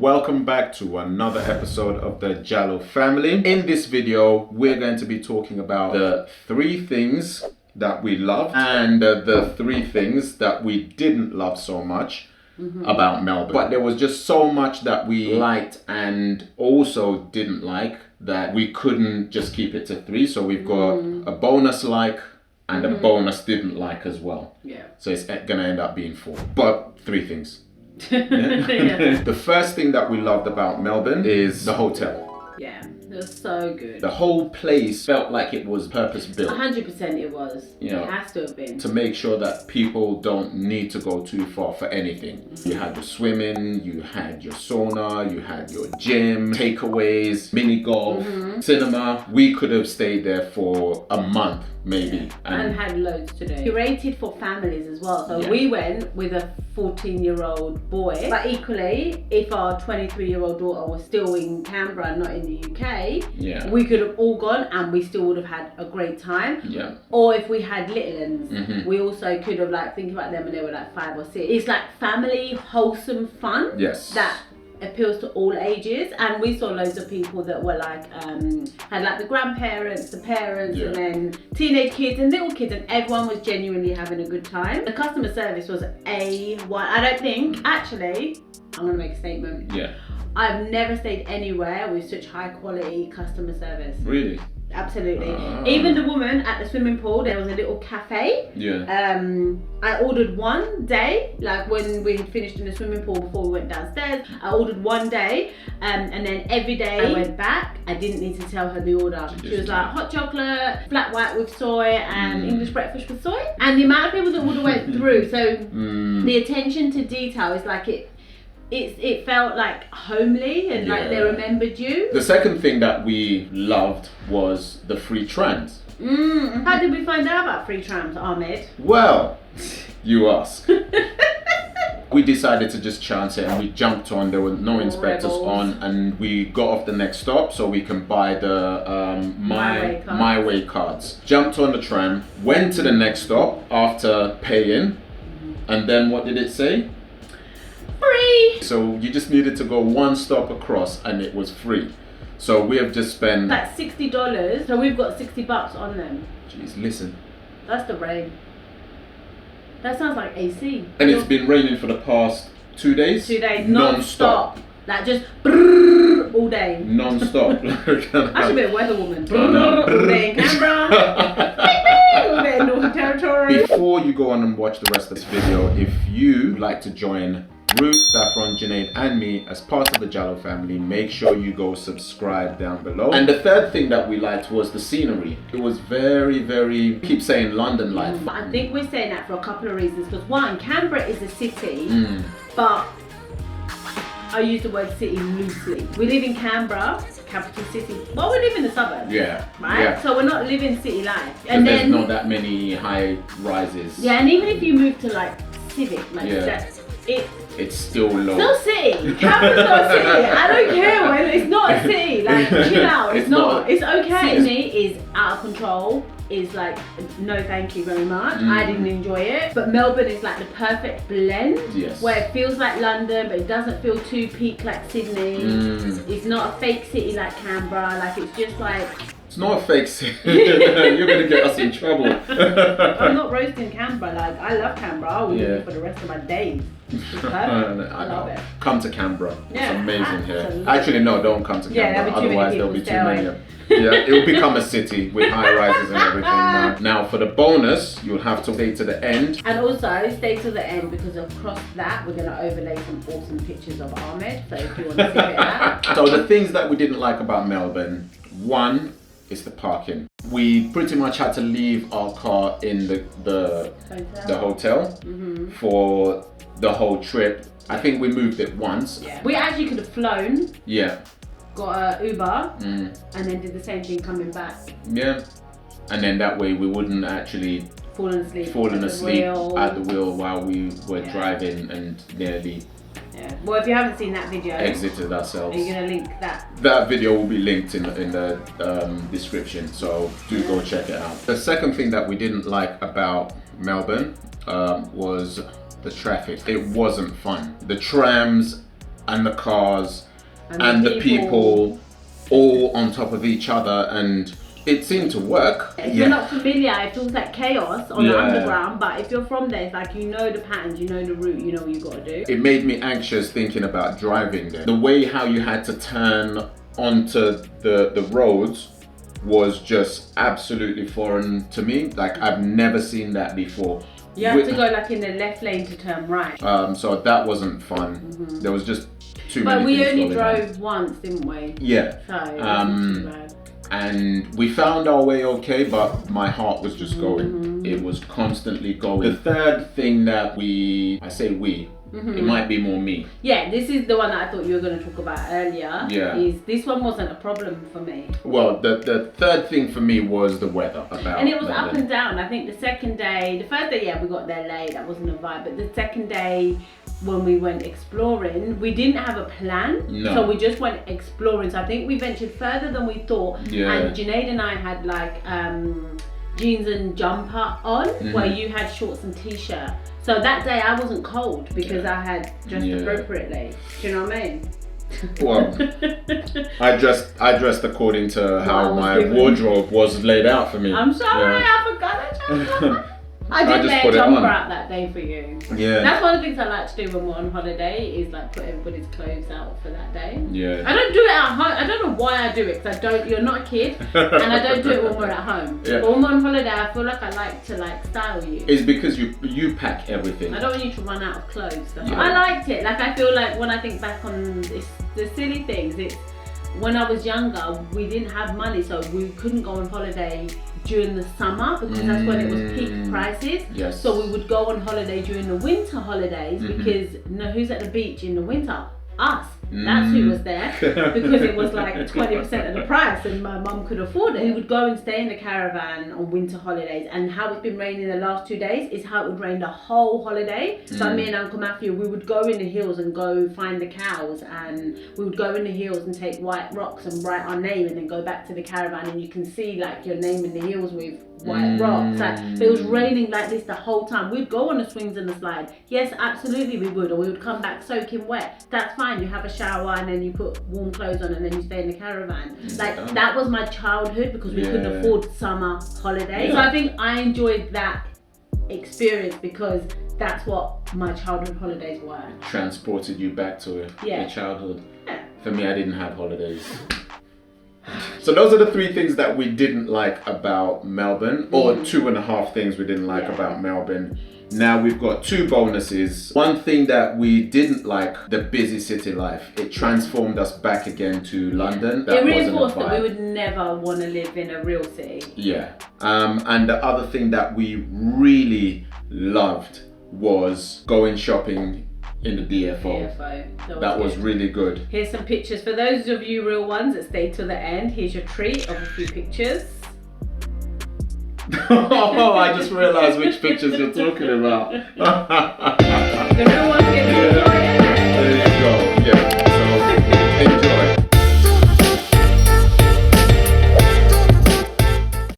Welcome back to another episode of the Jalloh Family. In this video, we're going to be talking about the 3 things that we loved and the 3 things that we didn't love so much about Melbourne. But there was just so much that we liked and also didn't like that we couldn't just keep it to 3. So we've got a bonus like and a bonus didn't like as well. Yeah. So it's gonna end up being 4, but 3 things. Yeah. The first thing that we loved about Melbourne is the hotel. Yeah, it was so good. The whole place felt like it was purpose built. 100% it was. You know, it has to have been. To make sure that people don't need to go too far for anything. You had your swimming, you had your sauna, you had your gym, takeaways, mini golf, cinema. We could have stayed there for a month maybe. And had loads to do. Curated for families as well. So we went with a 14-year-old boy. But equally, if our 23-year-old daughter was still in Canberra and not in the UK, we could have all gone and we still would have had a great time. Yeah. Or if we had little ones, we also could have think about them when they were 5 or 6. It's like family, wholesome fun. Yes. That appeals to all ages, and we saw loads of people that were had the grandparents, the parents, and then teenage kids and little kids, and everyone was genuinely having a good time. The customer service was A1. I don't think, actually, I'm gonna make a statement. Yeah. I've never stayed anywhere with such high quality customer service. Really? Absolutely. Even the woman at the swimming pool, there was a little cafe. Yeah. I ordered one day, when we had finished in the swimming pool before we went downstairs. I ordered one day, and then every day I went back. I didn't need to tell her the order. She was like hot chocolate, flat white with soy, and English breakfast with soy. And the amount of people that would have went through. So the attention to detail is it felt homely and they remembered you. The second thing that we loved was the free trams. How did we find out about free trams, Ahmed? Well, you ask. We decided to just chance it and we jumped on. There were no inspectors on, and we got off the next stop so we can buy the My Way cards. Jumped on the tram, went to the next stop after paying, and then what did it say? Free! So you just needed to go 1 stop across and it was free. So we have just spent $60, so we've got $60 on them. Jeez, listen. That's the rain. That sounds like AC. And it's been raining for the past 2 days? 2 days, non-stop. Just brrrr, all day. Non-stop. I should be a weather woman. Brrrr, all day in Canberra. All day in Northern Territory. Before you go on and watch the rest of this video, if you like to join Ruth, Saffron, Junaid and me as part of the Jalloh family, make sure you go subscribe down below. And the third thing that we liked was the scenery. It was very, very, keep saying London life. I think we're saying that for a couple of reasons. Because one, Canberra is a city, but I use the word city loosely. We live in Canberra, capital city. Well, we live in the suburbs. Yeah. Right? Yeah. So we're not living city life. And there's not that many high rises. Yeah, and even if you move to Civic, it's still low. It's not city. Canberra's not a city. I don't care when it's not a city. Chill out. It's not. It's okay. Sydney is out of control. Is no thank you very much. I didn't enjoy it. But Melbourne is the perfect blend. Yes. Where it feels like London, but it doesn't feel too peak like Sydney. It's not a fake city like Canberra. It's just It's not a fake city. You're gonna get us in trouble. I'm not roasting Canberra. I love Canberra. I will live here for the rest of my days. It's perfect. I love it. Come to Canberra. It's amazing here. Actually, no, don't come to Canberra. Otherwise, there'll be too many. Yeah, it will become a city with high rises and everything. Now, for the bonus, you'll have to stay to the end. And also, stay to the end because across that, we're going to overlay some awesome pictures of Ahmed. So if you want to see it out. So the things that we didn't like about Melbourne, one is the parking. We pretty much had to leave our car in the hotel for the whole trip. I think we moved it once. Yeah. We actually could have flown. Yeah. Got an Uber and then did the same thing coming back. Yeah, and then that way we wouldn't actually fallen asleep at the wheel while we were driving and nearly well, if you haven't seen that video, exited ourselves. Are you gonna link that? That video will be linked in the description, so do go check it out. The second thing that we didn't like about Melbourne was the traffic. It wasn't fun. The trams and the cars and the people all on top of each other, and it seemed to work. If you're not familiar, it feels like chaos on the underground, but if you're from there, it's like you know the patterns, you know the route, you know what you got to do. It made me anxious thinking about driving there. The way how you had to turn onto the roads was just absolutely foreign to me. Like, I've never seen that before. You have to go like in the left lane to turn right. So that wasn't fun. There was just too many things. But we only going drove once, didn't we? Yeah. So it wasn't too bad. And we found our way okay, but my heart was just going. It was constantly going. The third thing that it might be more me. Yeah, this is the one that I thought you were going to talk about earlier. Yeah. This one wasn't a problem for me. Well, the third thing for me was the weather. And it was up and down. I think the first day, we got there late, that wasn't a vibe. But the second day, when we went exploring, we didn't have a plan. No. So we just went exploring. So I think we ventured further than we thought. Yeah. And Junaid and I had like jeans and jumper on, where you had shorts and t-shirt. So that day I wasn't cold because I had dressed appropriately. Do you know what I mean? Well, I dressed according to how my wardrobe was laid out for me. I'm sorry, I forgot a jumper. I did lay a jumper out that day for you. Yeah. That's one of the things I like to do when we're on holiday, is like put everybody's clothes out for that day. Yeah. I don't do it at home. I don't know why I do it, because you're not a kid, and I don't do it when we're at home. Yeah. But when we're on holiday, I feel like I like to style you. It's because you pack everything. I don't want you to run out of clothes. I liked it. Like, I feel like when I think back on the silly things, it's when I was younger, we didn't have money, so we couldn't go on holiday during the summer because that's when it was peak prices. Yes. So we would go on holiday during the winter holidays because who's at the beach in the winter? Us. That's who was there, because it was like 20% of the price and my mum could afford it. We would go and stay in the caravan on winter holidays, and how it's been raining the last 2 days is how it would rain the whole holiday. So me and Uncle Matthew, we would go in the hills and go find the cows, and we would go in the hills and take white rocks and write our name and then go back to the caravan, and you can see like your name in the hills with white rocks. Like, it was raining like this the whole time. We'd go on the swings and the slide. Yes, absolutely we would. Or we would come back soaking wet. That's fine. You have a shower and then you put warm clothes on and then you stay in the caravan. Like, that was my childhood because we couldn't afford summer holidays. So I think I enjoyed that experience because that's what my childhood holidays were. Transported you back to your childhood. Yeah. For me, I didn't have holidays. So those are the 3 things that we didn't like about Melbourne, or 2.5 things we didn't like about Melbourne. Now we've got 2 bonuses. One thing that we didn't like, the busy city life. It transformed us back again to London. It reinforced that we would never want to live in a real city. Yeah. And the other thing that we really loved was going shopping in the DFO. That was really good. Here's some pictures. For those of you real ones that stay till the end, here's your treat of a few pictures. Oh, I just realised which pictures you're talking about. I'm going